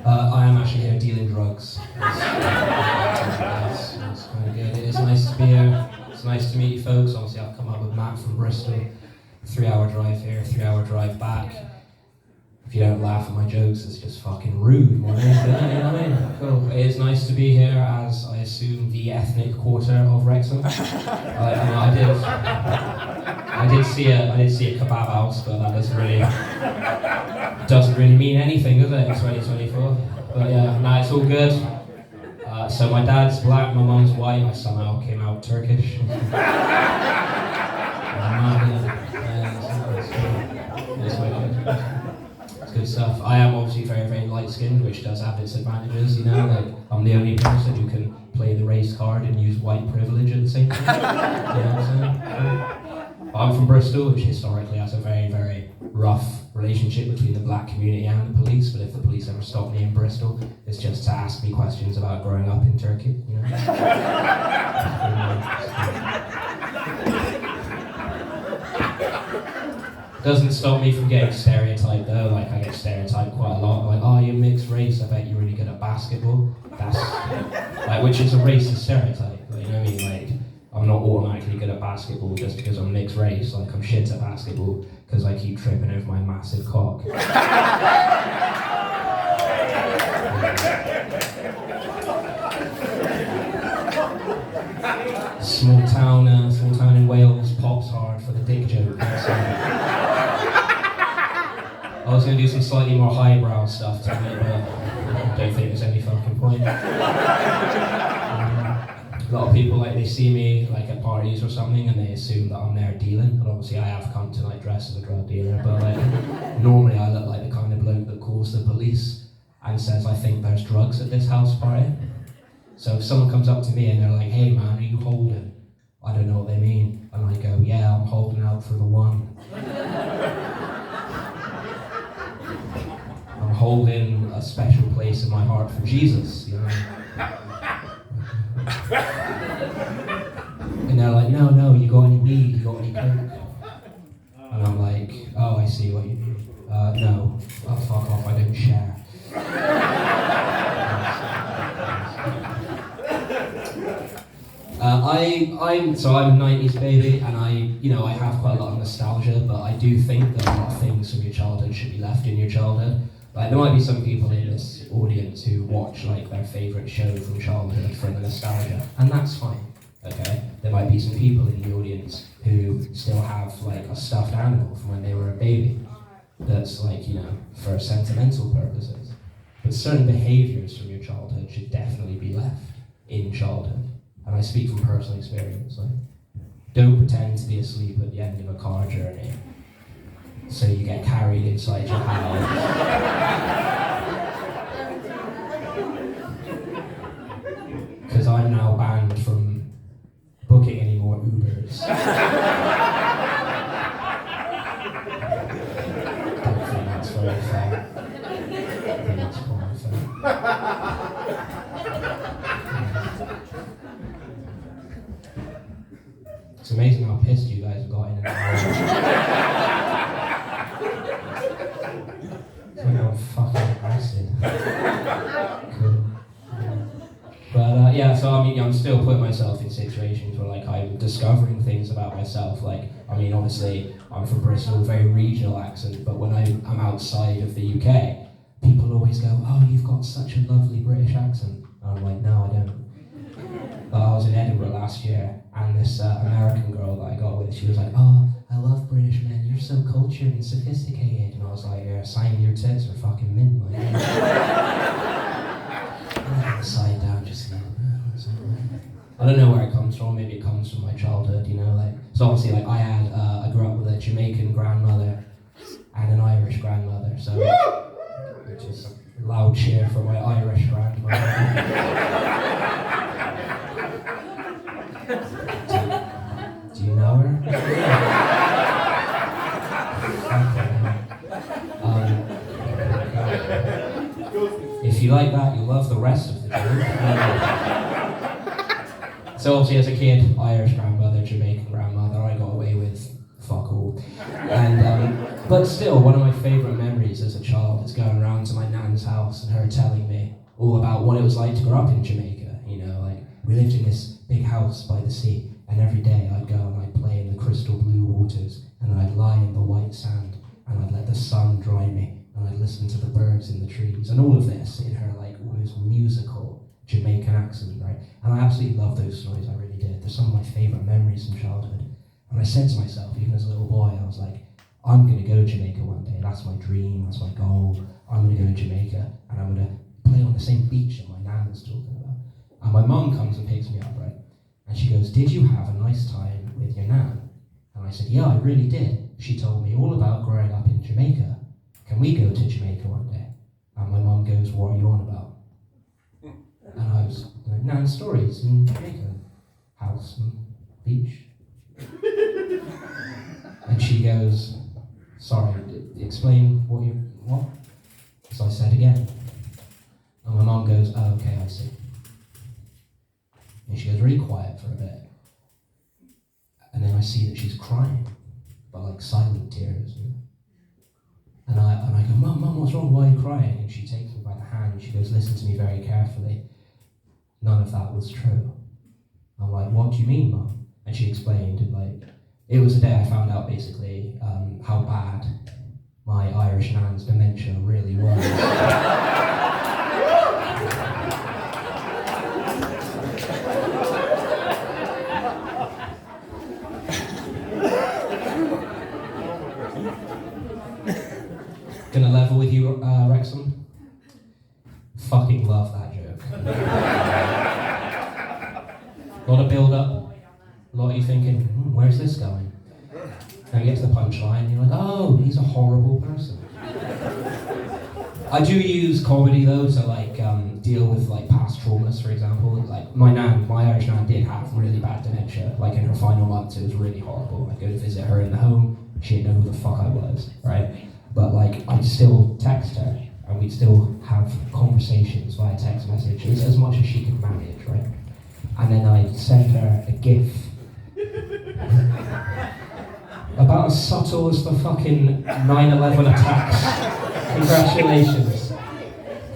I am actually here dealing drugs. It's kind of good. It is nice to be here. It's nice to meet you folks. Obviously, I've come up with Matt from Bristol. 3-hour drive here, 3-hour drive back. If you don't laugh at my jokes, it's just fucking rude, more than anything, you know what I mean? Cool. It is nice to be here as, I assume, the ethnic quarter of Wrexham. I did see a kebab house, but that doesn't really mean anything, does it, in 2024? But yeah, nah, it's all good. So my dad's black, my mum's white. I somehow came out Turkish. It's good stuff. I am obviously very, very light-skinned, which does have its advantages, you know, like I'm the only person who can play the race card and use white privilege at the same time. You know what I'm saying? I'm from Bristol, which historically has a very, very rough relationship between the black community and the police, but if the police ever stop me in Bristol, it's just to ask me questions about growing up in Turkey, you know? Doesn't stop me from getting stereotyped though, like I get stereotyped quite a lot, like, oh, you're mixed race, I bet you're really good at basketball. That's, like, which is a racist stereotype, like, you know what I mean, like, I'm not automatically good at basketball just because I'm mixed race, like, I'm shit at basketball because I keep tripping over my massive cock. Small town in Wales pops hard for the dick joke. I was going to do some slightly more highbrow stuff tonight, but I don't think there's any fucking point. A lot of people, like, they see me like at parties or something and they assume that I'm there dealing, and obviously I have come tonight dressed as a drug dealer, but like, normally I look like the kind of bloke that calls the police and says, I think there's drugs at this house party. So if someone comes up to me and they're like, hey man, are you holding? I don't know what they mean. And I go, yeah, I'm holding out for the one. I'm holding a special place in my heart for Jesus, you know? And they're like, no, you got any weed, you got any coke? And I'm like, oh, I see what you mean. No, oh, fuck off, I don't share. I'm a 90s baby, and I have quite a lot of nostalgia, but I do think that a lot of things from your childhood should be left in your childhood. Like, there might be some people in this audience who watch, like, their favourite show from childhood for the nostalgia, and that's fine, okay? There might be some people in the audience who still have, like, a stuffed animal from when they were a baby that's, like, you know, for sentimental purposes. But certain behaviours from your childhood should definitely be left in childhood. And I speak from personal experience. Like, don't pretend to be asleep at the end of a car journey so you get carried inside your house. Because I'm now banned from booking any more Ubers. I don't think that's very fair. I think that's quite fair. It's amazing how pissed you guys have got in an hour. It's like I'm fucking acid. Cool. But yeah, so I mean, I'm still putting myself in situations where, like, I'm discovering things about myself. Like, I mean, obviously, I'm from Bristol, very regional accent, but when I'm outside of the UK, people always go, oh, you've got such a lovely British accent. And I'm like, no, I don't. But I was in Edinburgh last year, and this American girl that I got with, she was like, oh, I love British men, you're so cultured and sophisticated. And I was like, yeah, sign your tits or fucking mint, like. Side down, just a little bit. I don't know where it comes from, maybe it comes from my childhood, you know, like. So obviously, like, I grew up with a Jamaican grandmother and an Irish grandmother, so, which is a loud cheer for my Irish grandmother. Do you know her? If you like that, you'll love the rest of the joke. So obviously as a kid, Irish grandmother, Jamaican grandmother, I got away with fuck all. And but still, one of my favourite memories as a child is going around to my nan's house and her telling me all about what it was like to grow up in Jamaica. You know, like we lived in this big house by the sea, and every day I'd go and I'd play in the crystal blue waters, and I'd lie in the white sand, and I'd let the sun dry me, and I'd listen to the birds in the trees, and all of this in her like almost musical Jamaican accent, right? And I absolutely love those stories, I really did. They're some of my favourite memories from childhood. And I said to myself, even as a little boy, I was like, I'm going to go to Jamaica one day. That's my dream, that's my goal. I'm going to go to Jamaica, and I'm going to play on the same beach that my nan was talking about. And my mum comes and picks me up, right? And she goes, did you have a nice time with your nan? And I said, yeah, I really did. She told me all about growing up in Jamaica. Can we go to Jamaica one day? And my mum goes, what are you on about? And I was like, nan stories in Jamaica. House and beach. And she goes, sorry, explain what? So I said again. And my mum goes, oh, okay, I see. And she goes really quiet for a bit. And then I see that she's crying, but like silent tears. You know? And I go, Mum, what's wrong? Why are you crying? And she takes me by the hand and she goes, listen to me very carefully. None of that was true. I'm like, what do you mean, Mum? And she explained, like, it was the day I found out basically how bad my Irish nan's dementia really was. Gonna level with you, Wrexham? Fucking love that joke. A lot of build up. A lot of you thinking, where's this going? Then you get to the punchline, and you're like, oh, he's a horrible person. I do use comedy though to like deal with like past traumas, for example. Like my Irish nan did have really bad dementia. Like in her final months, it was really horrible. I'd go to visit her in the home, she didn't know who the fuck I was, right? But like I'd still text her, and we'd still have conversations via text messages as much as she could manage, right? And then I'd send her a GIF about as subtle as the fucking 9/11 attacks. Congratulations.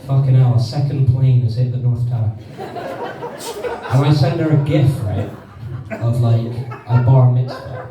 Fucking hell, a second plane has hit the North Tower. And I send her a GIF, right, of like a bar mitzvah,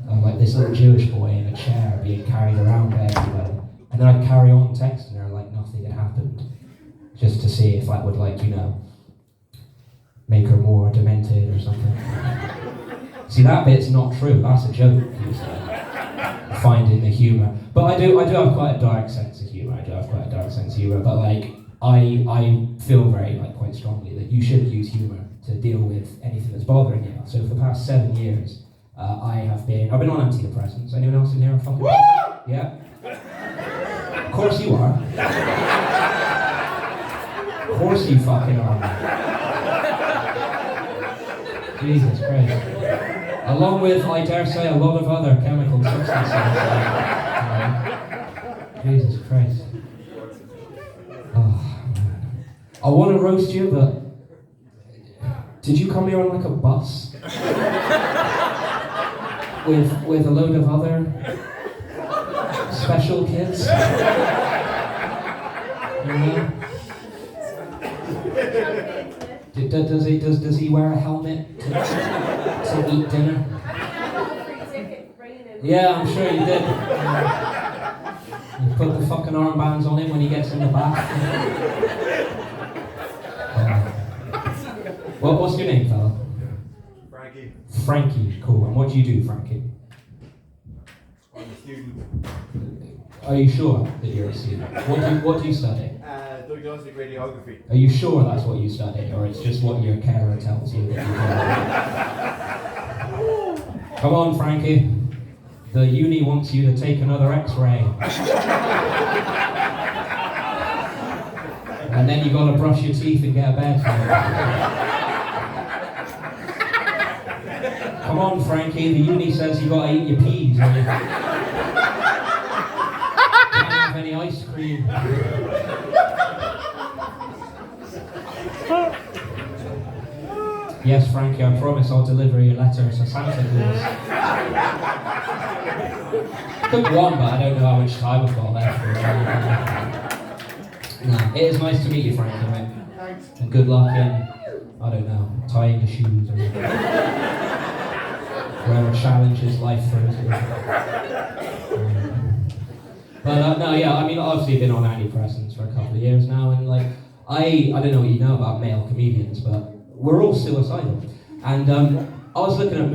of like this little Jewish boy in a chair being carried around by everybody. And then I'd carry on texting her like nothing had happened, just to see if that would like, you know, make her more demented or something. See, that bit's not true, that's a joke. Finding the humour. But I do have quite a dark sense of humour, but like, I feel very, like, quite strongly that you should use humour to deal with anything that's bothering you. So for the past 7 years, I've been on antidepressants. Anyone else in here are fucking... Yeah? Of course you are. Of course you fucking are. Jesus Christ. Along with, I dare say, a lot of other chemical substances. Jesus Christ. Oh, man. I want to roast you, but did you come here on like a bus? with a load of other special kids? You know? Does he wear a helmet to eat dinner? Yeah, I'm sure you did. You put the fucking armbands on him when he gets in the bath. What's your name, fella? Frankie. Frankie, cool. And what do you do, Frankie? I'm a student. Are you sure that you're a student? What do you study? Diagnostic radiography. Are you sure that's what you study, or it's just what your carer tells you that you do? Come on, Frankie. The uni wants you to take another X-ray. And then you gotta brush your teeth and get a bed. Come on, Frankie. The uni says you gotta eat your peas. Can't have any ice cream. Yes, Frankie, I promise I'll deliver your letter to Santa Claus. Took one, but I don't know how much time I've got left. No, it is nice to meet you, Frankie, mate. And good luck in, I don't know, tying your shoes or whatever challenges life throws you. But no, yeah, I mean, obviously I've been on antidepressants for a couple of years now, and like, I don't know what you know about male comedians, but we're all suicidal. And I was looking at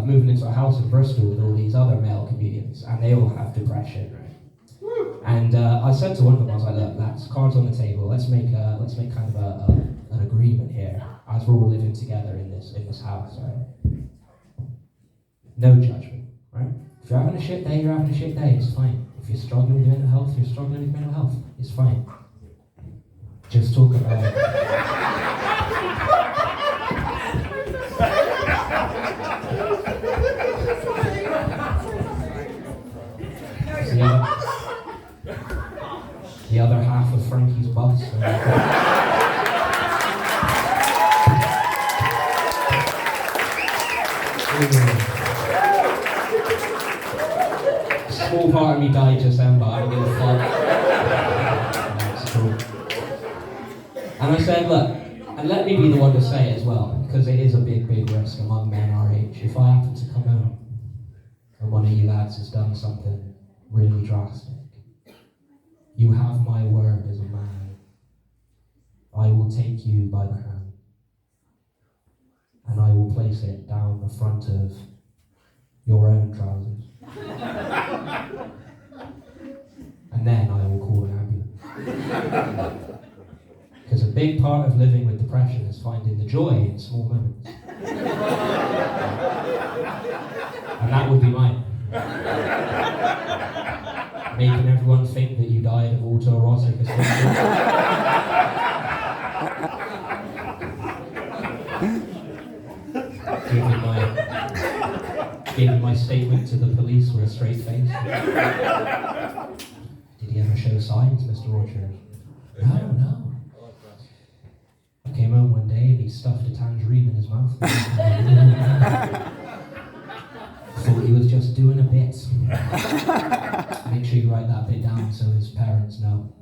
moving into a house in Bristol with all these other male comedians, and they all have depression, right? And I said to one of them, I was like, look, lads, cards on the table. Let's make kind of an agreement here, as we're all living together in this house, right? No judgment, right? If you're having a shit day, you're having a shit day. It's fine. If you're struggling with your mental health, you're struggling with mental health. It's fine. Just talk about it. The other half of Frankie's bus. Small part of me died just then, but I don't give a fuck. That's cool. And I said, look, and let me be the one to say it as well, because it is a big, big risk among men our age. If I happen to come home and one of you lads has done something really drastic, you have my word as a man. I will take you by the hand, and I will place it down the front of your own trousers. And then I will call an ambulance. Because a big part of living with depression is finding the joy in small moments. And that would be mine. Making everyone think that you died of autoerotic asphyxiation. Giving my statement to the police with a straight face. Did he ever show signs, Mr. Orchard? No. I came home one day and he stuffed a tangerine in his mouth. Thought he was just doing a bit. Make sure you write that bit down so his parents know.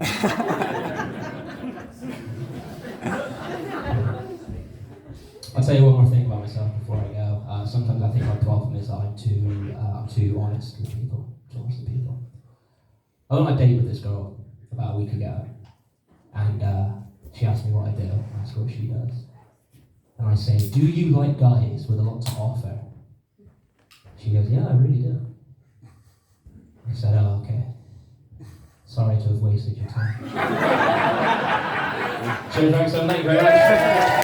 I'll tell you one more thing about myself before I go. Sometimes I think my problem is that I'm too honest with people. I went on a date with this girl about a week ago, and she asked me what I do. I asked her what she does. And I say, do you like guys with a lot to offer? She goes, yeah, I really do. I said, oh, okay. Sorry to have wasted your time. Cheers, Ransom. Thank you very much.